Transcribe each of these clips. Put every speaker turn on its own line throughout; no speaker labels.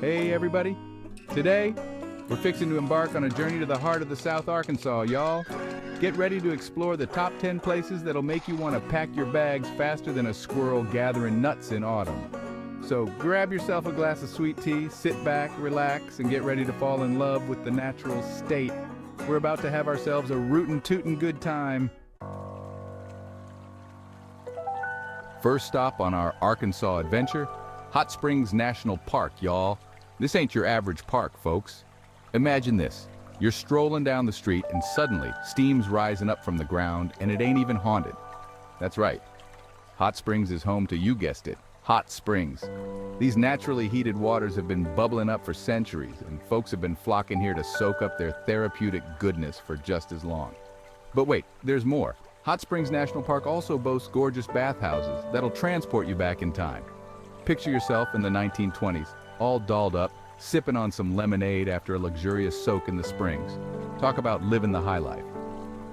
Hey everybody, today we're fixing to embark on a journey to the heart of the South Arkansas, y'all. Get ready to explore the top 10 places that'll make you want to pack your bags faster than a squirrel gathering nuts in autumn. So grab yourself a glass of sweet tea, sit back, relax, and get ready to fall in love with the natural state. We're about to have ourselves a rootin' tootin' good time. First stop on our Arkansas adventure, Hot Springs National Park, y'all. This ain't your average park, folks. Imagine this. You're strolling down the street and suddenly steam's rising up from the ground and it ain't even haunted. That's right. Hot Springs is home to, you guessed it, hot springs. These naturally heated waters have been bubbling up for centuries and folks have been flocking here to soak up their therapeutic goodness for just as long. But wait, there's more. Hot Springs National Park also boasts gorgeous bathhouses that'll transport you back in time. Picture yourself in the 1920s, all dolled up, sipping on some lemonade after a luxurious soak in the springs. Talk about living the high life.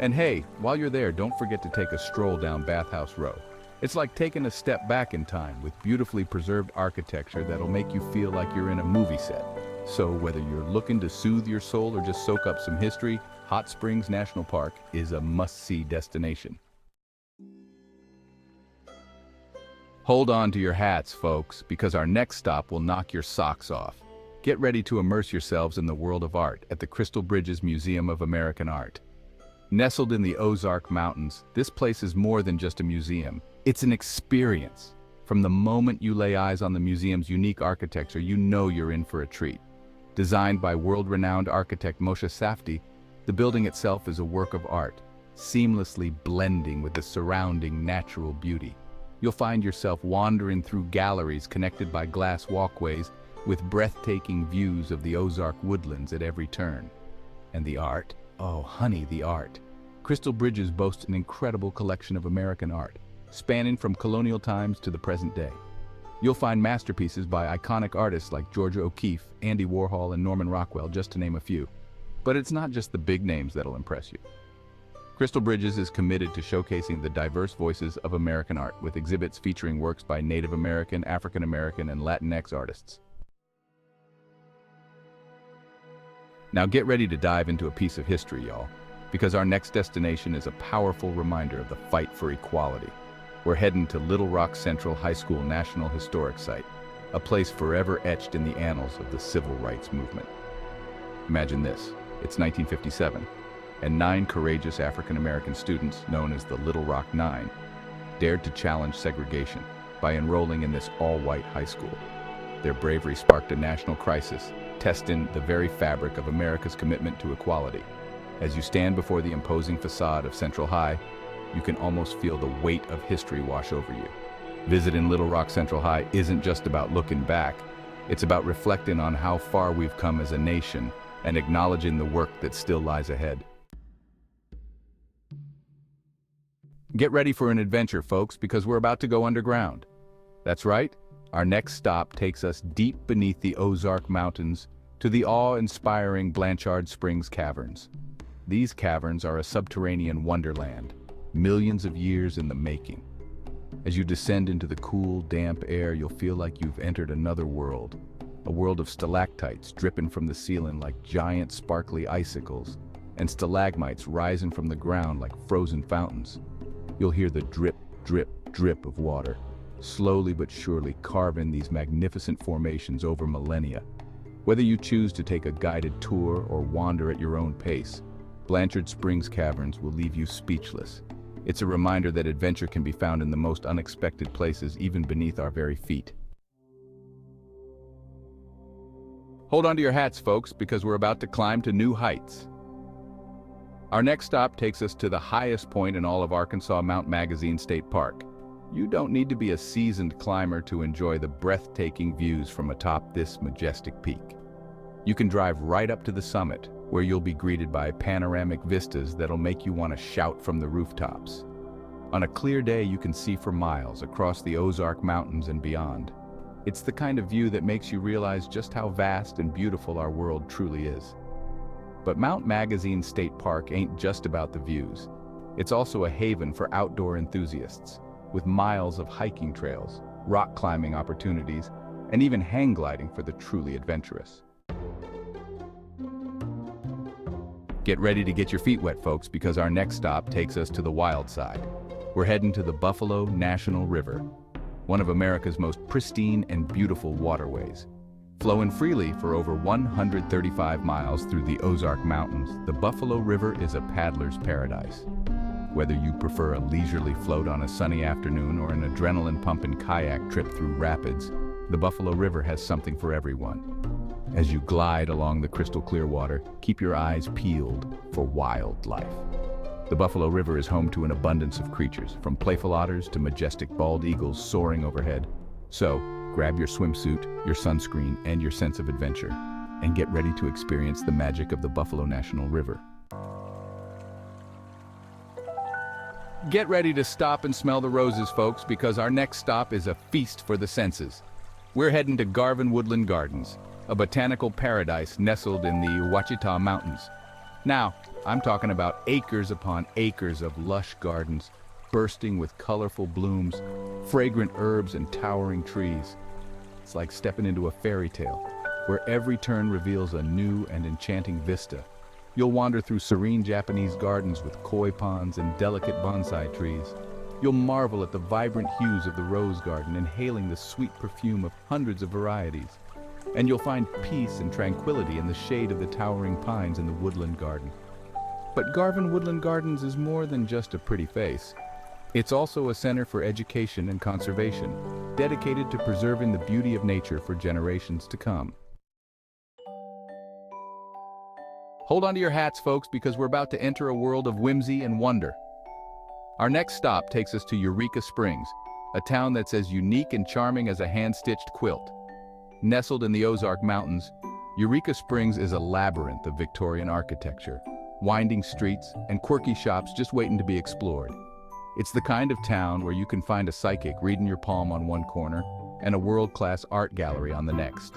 And hey, while you're there, don't forget to take a stroll down Bathhouse Row. It's like taking a step back in time with beautifully preserved architecture that'll make you feel like you're in a movie set. So whether you're looking to soothe your soul or just soak up some history, Hot Springs National Park is a must-see destination. Hold on to your hats, folks, because our next stop will knock your socks off. Get ready to immerse yourselves in the world of art at the Crystal Bridges Museum of American Art. Nestled in the Ozark Mountains, this place is more than just a museum. It's an experience. From the moment you lay eyes on the museum's unique architecture, you know you're in for a treat. Designed by world-renowned architect Moshe Safdie, the building itself is a work of art, seamlessly blending with the surrounding natural beauty. You'll find yourself wandering through galleries connected by glass walkways with breathtaking views of the Ozark woodlands at every turn. And the art? Oh, honey, the art. Crystal Bridges boasts an incredible collection of American art, spanning from colonial times to the present day. You'll find masterpieces by iconic artists like Georgia O'Keeffe, Andy Warhol, and Norman Rockwell, just to name a few. But it's not just the big names that'll impress you. Crystal Bridges is committed to showcasing the diverse voices of American art with exhibits featuring works by Native American, African American, and Latinx artists. Now get ready to dive into a piece of history, y'all, because our next destination is a powerful reminder of the fight for equality. We're heading to Little Rock Central High School National Historic Site, a place forever etched in the annals of the civil rights movement. Imagine this, it's 1957. And 9 courageous African-American students, known as the Little Rock Nine, dared to challenge segregation by enrolling in this all-white high school. Their bravery sparked a national crisis, testing the very fabric of America's commitment to equality. As you stand before the imposing facade of Central High, you can almost feel the weight of history wash over you. Visiting Little Rock Central High isn't just about looking back, it's about reflecting on how far we've come as a nation and acknowledging the work that still lies ahead. Get ready for an adventure, folks, because we're about to go underground. That's right, our next stop takes us deep beneath the Ozark Mountains to the awe-inspiring Blanchard Springs Caverns. These caverns are a subterranean wonderland, millions of years in the making. As you descend into the cool, damp air, you'll feel like you've entered another world, a world of stalactites dripping from the ceiling like giant sparkly icicles, and stalagmites rising from the ground like frozen fountains. You'll hear the drip, drip, drip of water, slowly but surely carving these magnificent formations over millennia. Whether you choose to take a guided tour or wander at your own pace, Blanchard Springs Caverns will leave you speechless. It's a reminder that adventure can be found in the most unexpected places, even beneath our very feet. Hold on to your hats, folks, because we're about to climb to new heights. Our next stop takes us to the highest point in all of Arkansas, Mount Magazine State Park. You don't need to be a seasoned climber to enjoy the breathtaking views from atop this majestic peak. You can drive right up to the summit, where you'll be greeted by panoramic vistas that'll make you want to shout from the rooftops. On a clear day, you can see for miles across the Ozark Mountains and beyond. It's the kind of view that makes you realize just how vast and beautiful our world truly is. But Mount Magazine State Park ain't just about the views. It's also a haven for outdoor enthusiasts, with miles of hiking trails, rock climbing opportunities, and even hang gliding for the truly adventurous. Get ready to get your feet wet, folks, because our next stop takes us to the wild side. We're heading to the Buffalo National River, one of America's most pristine and beautiful waterways. Flowing freely for over 135 miles through the Ozark Mountains, the Buffalo River is a paddler's paradise. Whether you prefer a leisurely float on a sunny afternoon or an adrenaline-pumping kayak trip through rapids, the Buffalo River has something for everyone. As you glide along the crystal-clear water, keep your eyes peeled for wildlife. The Buffalo River is home to an abundance of creatures, from playful otters to majestic bald eagles soaring overhead. So, grab your swimsuit, your sunscreen, and your sense of adventure, and get ready to experience the magic of the Buffalo National River. Get ready to stop and smell the roses, folks, because our next stop is a feast for the senses. We're heading to Garvin Woodland Gardens, a botanical paradise nestled in the Ouachita Mountains. Now, I'm talking about acres upon acres of lush gardens, bursting with colorful blooms, fragrant herbs, and towering trees. It's like stepping into a fairy tale, where every turn reveals a new and enchanting vista. You'll wander through serene Japanese gardens with koi ponds and delicate bonsai trees. You'll marvel at the vibrant hues of the rose garden, inhaling the sweet perfume of hundreds of varieties. And you'll find peace and tranquility in the shade of the towering pines in the woodland garden. But Garvin Woodland Gardens is more than just a pretty face. It's also a center for education and conservation, dedicated to preserving the beauty of nature for generations to come. Hold on to your hats, folks, because we're about to enter a world of whimsy and wonder. Our next stop takes us to Eureka Springs, a town that's as unique and charming as a hand-stitched quilt. Nestled in the Ozark Mountains, Eureka Springs is a labyrinth of Victorian architecture, winding streets, and quirky shops just waiting to be explored. It's the kind of town where you can find a psychic reading your palm on one corner and a world-class art gallery on the next.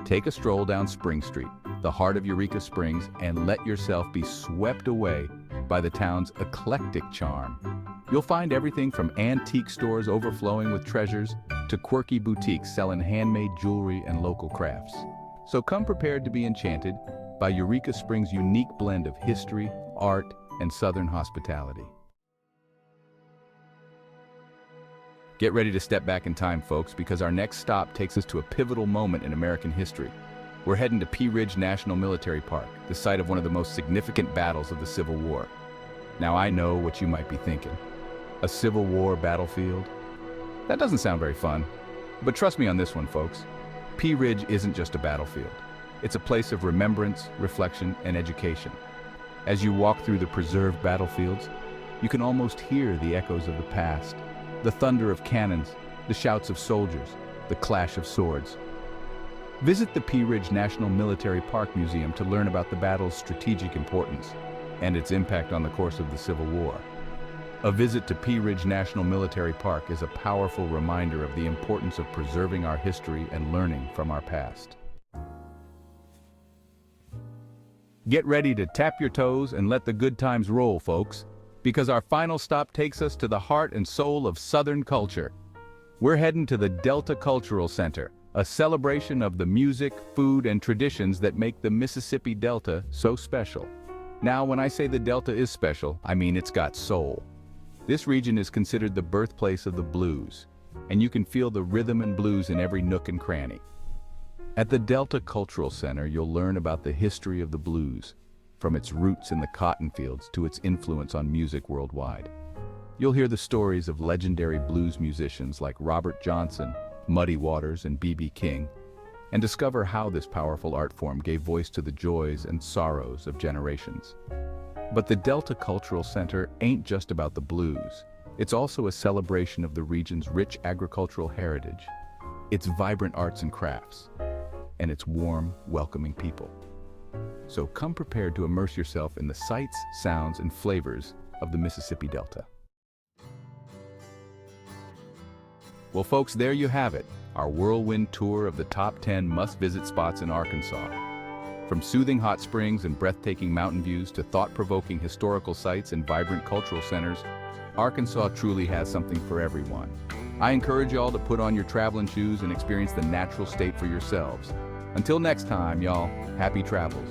Take a stroll down Spring Street, the heart of Eureka Springs, and let yourself be swept away by the town's eclectic charm. You'll find everything from antique stores overflowing with treasures to quirky boutiques selling handmade jewelry and local crafts. So come prepared to be enchanted by Eureka Springs' unique blend of history, art, and Southern hospitality. Get ready to step back in time, folks, because our next stop takes us to a pivotal moment in American history. We're heading to Pea Ridge National Military Park, the site of one of the most significant battles of the Civil War. Now, I know what you might be thinking. A Civil War battlefield? That doesn't sound very fun. But trust me on this one, folks. Pea Ridge isn't just a battlefield. It's a place of remembrance, reflection, and education. As you walk through the preserved battlefields, you can almost hear the echoes of the past, the thunder of cannons, the shouts of soldiers, the clash of swords. Visit the Pea Ridge National Military Park Museum to learn about the battle's strategic importance and its impact on the course of the Civil War. A visit to Pea Ridge National Military Park is a powerful reminder of the importance of preserving our history and learning from our past. Get ready to tap your toes and let the good times roll, folks, because our final stop takes us to the heart and soul of Southern culture. We're heading to the Delta Cultural Center, a celebration of the music, food, and traditions that make the Mississippi Delta so special. Now, when I say the Delta is special, I mean it's got soul. This region is considered the birthplace of the blues, and you can feel the rhythm and blues in every nook and cranny. At the Delta Cultural Center, you'll learn about the history of the blues, from its roots in the cotton fields to its influence on music worldwide. You'll hear the stories of legendary blues musicians like Robert Johnson, Muddy Waters, and B.B. King, and discover how this powerful art form gave voice to the joys and sorrows of generations. But the Delta Cultural Center ain't just about the blues. It's also a celebration of the region's rich agricultural heritage, its vibrant arts and crafts, and its warm, welcoming people. So come prepared to immerse yourself in the sights, sounds, and flavors of the Mississippi Delta. Well, folks, there you have it, our whirlwind tour of the top 10 must-visit spots in Arkansas. From soothing hot springs and breathtaking mountain views to thought-provoking historical sites and vibrant cultural centers, Arkansas truly has something for everyone. I encourage y'all to put on your traveling shoes and experience the natural state for yourselves. Until next time, y'all, happy travels.